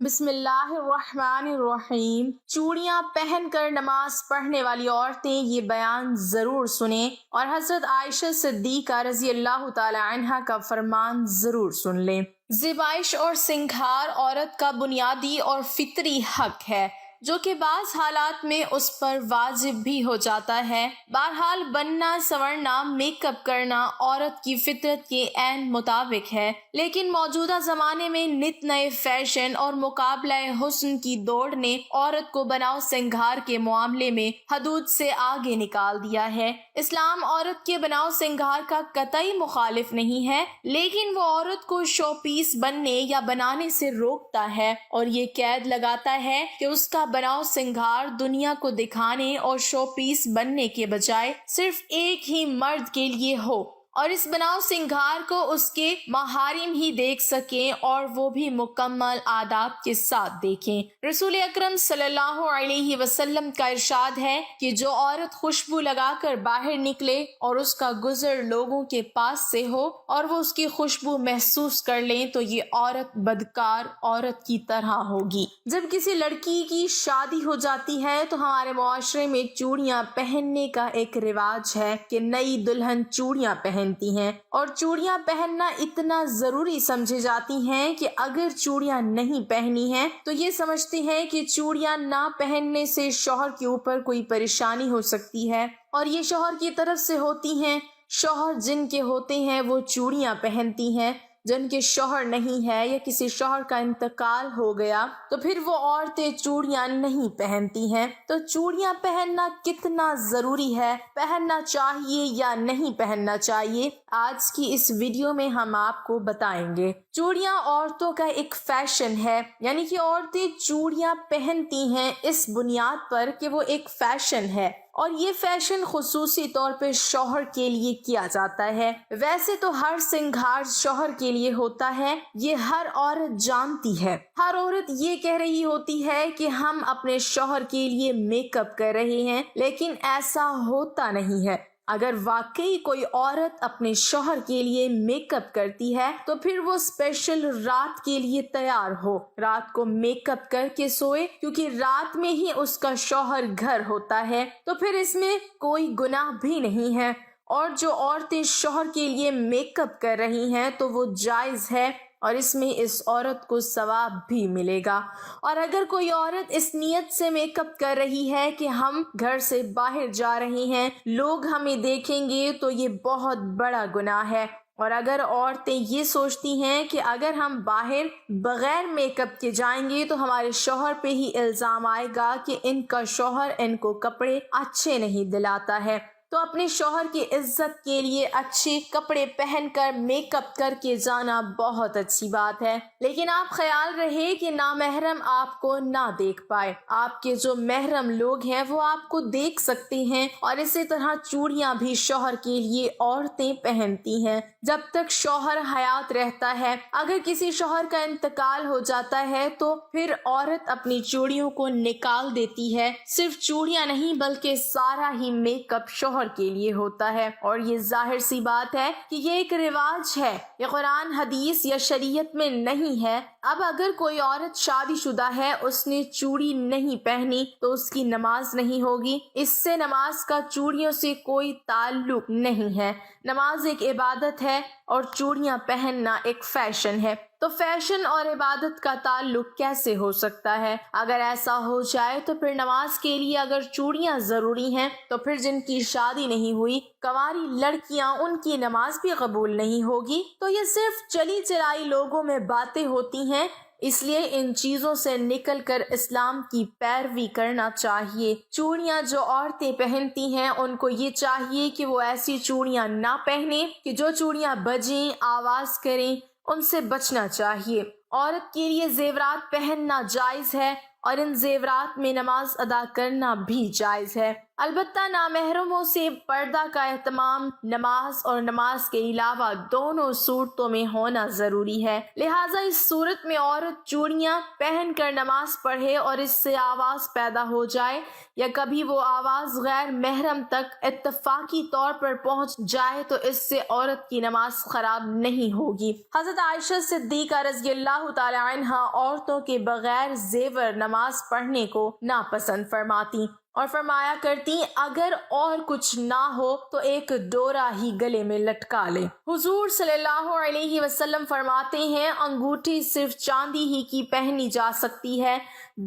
بسم اللہ الرحمن الرحیم۔ چوڑیاں پہن کر نماز پڑھنے والی عورتیں یہ بیان ضرور سنیں اور حضرت عائشہ صدیقہ رضی اللہ تعالی عنہا کا فرمان ضرور سن لیں۔ زیبائش اور سنگھار عورت کا بنیادی اور فطری حق ہے جو کہ بعض حالات میں اس پر واجب بھی ہو جاتا ہے۔ بہرحال بننا، سنورنا، میک اپ کرنا عورت کی فطرت کے عین مطابق ہے، لیکن موجودہ زمانے میں نت نئے فیشن اور مقابلہ حسن کی دوڑ نے عورت کو بناؤ سنگھار کے معاملے میں حدود سے آگے نکال دیا ہے۔ اسلام عورت کے بناؤ سنگھار کا قطعی مخالف نہیں ہے، لیکن وہ عورت کو شو پیس بننے یا بنانے سے روکتا ہے اور یہ قید لگاتا ہے کہ اس کا بناؤ سنگھار دنیا کو دکھانے اور شو پیس بننے کے بجائے صرف ایک ہی مرد کے لیے ہو اور اس بناؤ سنگھار کو اس کے محارم ہی دیکھ سکیں اور وہ بھی مکمل آداب کے ساتھ دیکھیں۔ رسول اکرم صلی اللہ علیہ وسلم کا ارشاد ہے کہ جو عورت خوشبو لگا کر باہر نکلے اور اس کا گزر لوگوں کے پاس سے ہو اور وہ اس کی خوشبو محسوس کر لیں تو یہ عورت بدکار عورت کی طرح ہوگی۔ جب کسی لڑکی کی شادی ہو جاتی ہے تو ہمارے معاشرے میں چوڑیاں پہننے کا ایک رواج ہے کہ نئی دلہن چوڑیاں پہنتی ہیں اور چوڑیاں پہننا اتنا ضروری سمجھی جاتی ہیں کہ اگر چوڑیاں نہیں پہنی ہیں تو یہ سمجھتی ہیں کہ چوڑیاں نہ پہننے سے شوہر کے اوپر کوئی پریشانی ہو سکتی ہے اور یہ شوہر کی طرف سے ہوتی ہیں۔ شوہر جن کے ہوتے ہیں وہ چوڑیاں پہنتی ہیں، جن کے شوہر نہیں ہے یا کسی شوہر کا انتقال ہو گیا تو پھر وہ عورتیں چوڑیاں نہیں پہنتی ہیں۔ تو چوڑیاں پہننا کتنا ضروری ہے، پہننا چاہیے یا نہیں پہننا چاہیے، آج کی اس ویڈیو میں ہم آپ کو بتائیں گے۔ چوڑیاں عورتوں کا ایک فیشن ہے، یعنی کہ عورتیں چوڑیاں پہنتی ہیں اس بنیاد پر کہ وہ ایک فیشن ہے اور یہ فیشن خصوصی طور پہ شوہر کے لیے کیا جاتا ہے۔ ویسے تو ہر سنگھار شوہر کے لیے ہوتا ہے، یہ ہر عورت جانتی ہے۔ ہر عورت یہ کہہ رہی ہوتی ہے کہ ہم اپنے شوہر کے لیے میک اپ کر رہے ہیں، لیکن ایسا ہوتا نہیں ہے۔ اگر واقعی کوئی عورت اپنے شوہر کے لیے میک اپ کرتی ہے تو پھر وہ اسپیشل رات کے لیے تیار ہو، رات کو میک اپ کر کے سوئے، کیونکہ رات میں ہی اس کا شوہر گھر ہوتا ہے، تو پھر اس میں کوئی گناہ بھی نہیں ہے۔ اور جو عورتیں شوہر کے لیے میک اپ کر رہی ہیں تو وہ جائز ہے اور اس میں اس عورت کو ثواب بھی ملے گا۔ اور اگر کوئی عورت اس نیت سے میک اپ کر رہی ہے کہ ہم گھر سے باہر جا رہے ہیں، لوگ ہمیں دیکھیں گے، تو یہ بہت بڑا گناہ ہے۔ اور اگر عورتیں یہ سوچتی ہیں کہ اگر ہم باہر بغیر میک اپ کے جائیں گے تو ہمارے شوہر پہ ہی الزام آئے گا کہ ان کا شوہر ان کو کپڑے اچھے نہیں دلاتا ہے، تو اپنے شوہر کی عزت کے لیے اچھے کپڑے پہن کر میک اپ کر کے جانا بہت اچھی بات ہے، لیکن آپ خیال رہے کہ نامحرم آپ کو نہ دیکھ پائے۔ آپ کے جو محرم لوگ ہیں وہ آپ کو دیکھ سکتے ہیں۔ اور اسی طرح چوڑیاں بھی شوہر کے لیے عورتیں پہنتی ہیں جب تک شوہر حیات رہتا ہے۔ اگر کسی شوہر کا انتقال ہو جاتا ہے تو پھر عورت اپنی چوڑیوں کو نکال دیتی ہے۔ صرف چوڑیاں نہیں بلکہ سارا ہی میک اپ شوہر کے لیے ہوتا ہے، اور یہ ظاہر سی بات ہے کہ یہ ایک رواج ہے، یہ قرآن حدیث یا شریعت میں نہیں ہے۔ اب اگر کوئی عورت شادی شدہ ہے، اس نے چوڑی نہیں پہنی تو اس کی نماز نہیں ہوگی۔ اس سے نماز کا چوڑیوں سے کوئی تعلق نہیں ہے۔ نماز ایک عبادت ہے اور چوڑیاں پہننا ایک فیشن ہے، تو فیشن اور عبادت کا تعلق کیسے ہو سکتا ہے؟ اگر ایسا ہو جائے تو پھر نماز کے لیے اگر چوڑیاں ضروری ہیں تو پھر جن کی شادی نہیں ہوئی، کنواری لڑکیاں، ان کی نماز بھی قبول نہیں ہوگی۔ تو یہ صرف چلی چلائی لوگوں میں باتیں ہوتی ہیں، اس لیے ان چیزوں سے نکل کر اسلام کی پیروی کرنا چاہیے۔ چوڑیاں جو عورتیں پہنتی ہیں ان کو یہ چاہیے کہ وہ ایسی چوڑیاں نہ پہنیں کہ جو چوڑیاں بجیں، آواز کریں، ان سے بچنا چاہیے۔ عورت کے لیے زیورات پہننا جائز ہے اور ان زیورات میں نماز ادا کرنا بھی جائز ہے۔ البتہ نامحرموں سے پردہ کا اہتمام نماز اور نماز کے علاوہ دونوں صورتوں میں ہونا ضروری ہے، لہٰذا اس صورت میں عورت چوڑیاں پہن کر نماز پڑھے اور اس سے آواز پیدا ہو جائے یا کبھی وہ آواز غیر محرم تک اتفاقی طور پر پہنچ جائے تو اس سے عورت کی نماز خراب نہیں ہوگی۔ حضرت عائشہ صدیقہ رضی اللہ تعالی عنہا عورتوں کے بغیر زیور نماز پڑھنے کو ناپسند فرماتی اور فرمایا کرتی اگر اور کچھ نہ ہو تو ایک ڈورا ہی گلے میں لٹکا لے۔ حضور صلی اللہ علیہ وسلم فرماتے ہیں انگوٹھی صرف چاندی ہی کی پہنی جا سکتی ہے،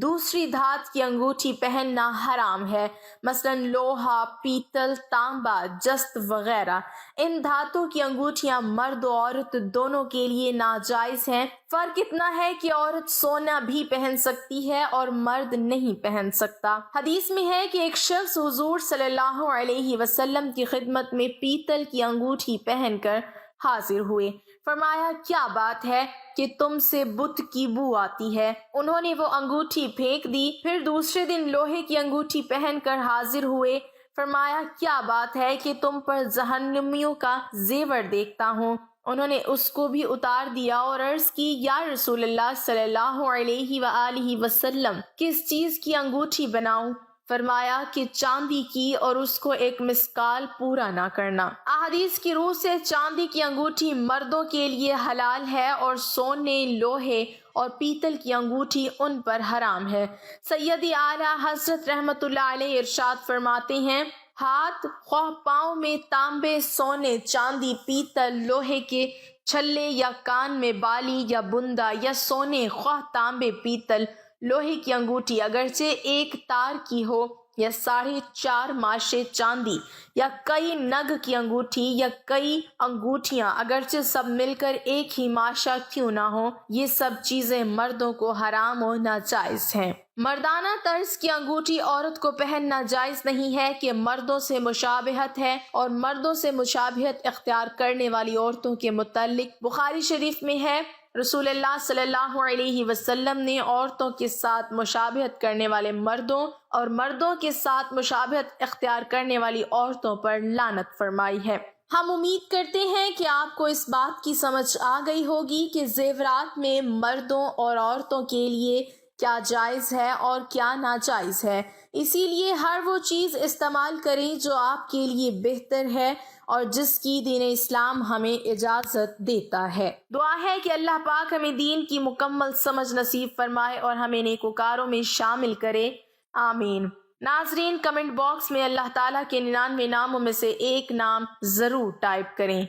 دوسری دھات کی انگوٹھی پہننا حرام ہے، مثلا لوہا، پیتل، تانبا، جست وغیرہ۔ ان دھاتوں کی انگوٹھیاں مرد و عورت دونوں کے لیے ناجائز ہیں۔ فرق اتنا ہے کہ عورت سونا بھی پہن سکتی ہے اور مرد نہیں پہن سکتا۔ حدیث میں ہے کہ ایک شخص حضور صلی اللہ علیہ وسلم کی خدمت میں پیتل کی انگوٹھی پہن کر حاضر ہوئے۔ فرمایا کیا بات ہے کہ تم سے بت کی بو آتی ہے؟ انہوں نے وہ انگوٹھی پھینک دی۔ پھر دوسرے دن لوہے کی انگوٹھی پہن کر حاضر ہوئے۔ فرمایا کیا بات ہے کہ تم پر جہنمیوں کا زیور دیکھتا ہوں؟ انہوں نے اس کو بھی اتار دیا اور عرض کی یا رسول اللہ صلی اللہ علیہ وآلہ وسلم کس چیز کی انگوٹھی بناؤں؟ فرمایا کہ چاندی کی اور اس کو ایک مسکال پورا نہ کرنا۔ احادیث کی روح سے چاندی کی انگوٹھی مردوں کے لیے حلال ہے اور سونے، لوہے اور پیتل کی انگوٹھی ان پر حرام ہے۔ سیدی اعلیٰ حضرت رحمت اللہ علیہ ارشاد فرماتے ہیں ہاتھ خواہ پاؤں میں تانبے، سونے، چاندی، پیتل، لوہے کے چھلے یا کان میں بالی یا بندہ یا سونے خواہ تانبے، پیتل، لوہے کی انگوٹھی اگرچہ ایک تار کی ہو یا 4.5 ماشے چاندی یا کئی نگ کی انگوٹھی یا کئی انگوٹھیاں اگرچہ سب مل کر ایک ہی ماشا کیوں نہ ہو، یہ سب چیزیں مردوں کو حرام و ناجائز ہیں۔ مردانہ طرز کی انگوٹھی عورت کو پہننا جائز نہیں ہے کہ مردوں سے مشابہت ہے، اور مردوں سے مشابہت اختیار کرنے والی عورتوں کے متعلق بخاری شریف میں ہے رسول اللہ صلی اللہ علیہ وسلم نے عورتوں کے ساتھ مشابہت کرنے والے مردوں اور مردوں کے ساتھ مشابہت اختیار کرنے والی عورتوں پر لعنت فرمائی ہے۔ ہم امید کرتے ہیں کہ آپ کو اس بات کی سمجھ آ گئی ہوگی کہ زیورات میں مردوں اور عورتوں کے لیے کیا جائز ہے اور کیا ناجائز ہے، اسی لیے ہر وہ چیز استعمال کریں جو آپ کے لیے بہتر ہے اور جس کی دین اسلام ہمیں اجازت دیتا ہے۔ دعا ہے کہ اللہ پاک ہمیں دین کی مکمل سمجھ نصیب فرمائے اور ہمیں نیکوکاروں میں شامل کرے، آمین۔ ناظرین کمنٹ باکس میں اللہ تعالیٰ کے 99 ناموں میں سے ایک نام ضرور ٹائپ کریں۔